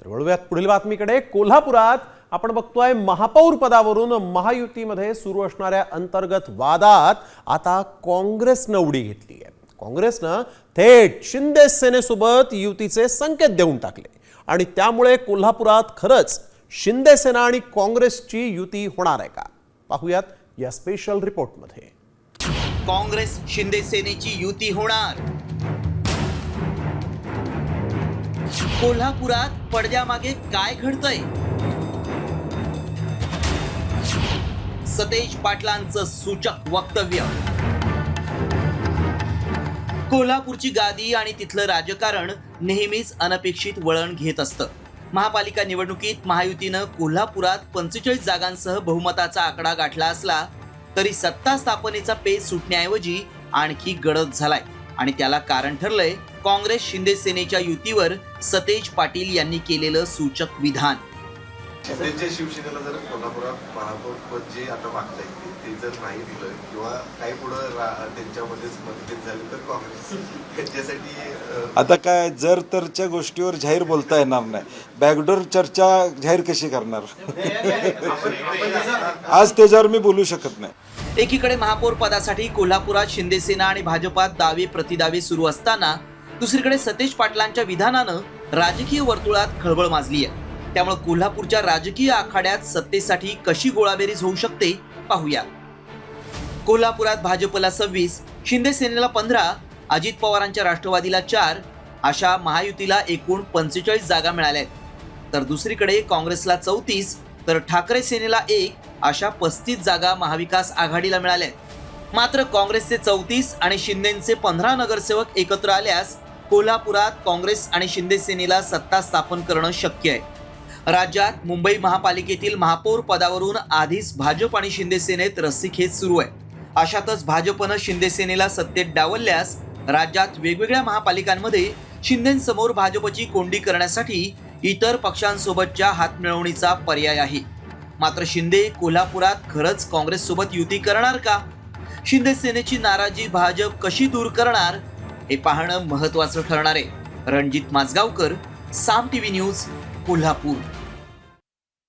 तर वळूयात पुढील बातमीकडे। कोल्हापुरात आपण बघतोय महापौर पदावरून महायुतीमध्ये सुरू असणाऱ्या अंतर्गत वादात आता काँग्रेसनं उडी घेतली आहे। काँग्रेसनं थेट शिंदे सेनेसोबत युतीचे संकेत देऊन टाकले आणि त्यामुळे कोल्हापुरात खरंच शिंदे सेना आणि काँग्रेसची युती होणार आहे का, पाहूयात या स्पेशल रिपोर्टमध्ये। काँग्रेस शिंदे सेनेची युती होणार। कोल्हापुरात पडद्यामागे काय घडतंय? सतेज पाटलांचं सूचक वक्तव्य। कोल्हापूरची गादी आणि तिथलं राजकारण नेहमीच अनपेक्षित वळण घेत असतं। महापालिका निवडणुकीत महायुतीनं कोल्हापुरात 45 जागांसह बहुमताचा आकडा गाठला असला तरी सत्ता स्थापनेचा पेच सुटण्याऐवजी आणखी गडद झालाय आणि त्याला कारण ठरलंय काँग्रेस शिंदे सेनेच्या युतीवर सतेज पाटील यांनी केलेलं सूचक विधान। शिंदेच्या शिवसेनेला जर कोल्हापुरात महापौर पद जे आता मागताय ते जर नाही दिलं किंवा काही पुढे त्यांच्यामध्येच मतभेद झाले तर काँग्रेस त्यांच्यासाठी आता काय जर तरच्या गोष्टीवर जाहीर बोलता येणार नाही, बॅकडोर चर्चा जाहीर कशी करणार? आज त्याच्यावर मी बोलू शकत नाही। एकीकडे महापौर पदासाठी कोल्हापुरात शिंदे सेना आणि भाजपात दावे प्रतिदावे सुरू असताना दुसरीकडे सतेज पाटलांच्या विधानानं राजकीय वर्तुळात खळबळ माजली आहे। त्यामुळे कोल्हापूरच्या राजकीय आखाड्यात सत्तेसाठी कशी गोळाबेरीज होऊ शकते पाहूया। कोल्हापुरात भाजपला 26, शिंदे सेनेला 15, अजित पवारांच्या राष्ट्रवादीला 4 अशा महायुतीला एकूण 45 जागा मिळाल्या आहेत। तर दुसरीकडे काँग्रेसला 34 तर ठाकरे सेनेला 1 अशा 35 जागा महाविकास आघाडीला मिळाल्या आहेत। मात्र काँग्रेसचे 34 आणि शिंदेचे 15 नगरसेवक एकत्र आल्यास कोल्हापुरात काँग्रेस आणि शिंदे सेनेला सत्ता स्थापन करणं शक्य आहे। राज्यात मुंबई महापालिकेतील महापौर पदावरून आधीच भाजप आणि शिंदे सेनेत रस्सीखेच सुरू आहे। अशातच भाजपनं शिंदे सेनेला सत्तेत डावलल्यास राज्यात वेगवेगळ्या महापालिकांमध्ये शिंदेंसमोर भाजपची कोंडी करण्यासाठी इतर पक्षांसोबतच्या हातमिळवणीचा पर्याय आहे। मात्र शिंदे कोल्हापुरात खरंच काँग्रेस सोबत युती करणार का? शिंदे सेनेची नाराजी भाजप कशी दूर करणार हे पाहणं महत्त्वाचं ठरणार आहे। रणजित माजगावकर, साम टीव्ही न्यूज, कोल्हापूर।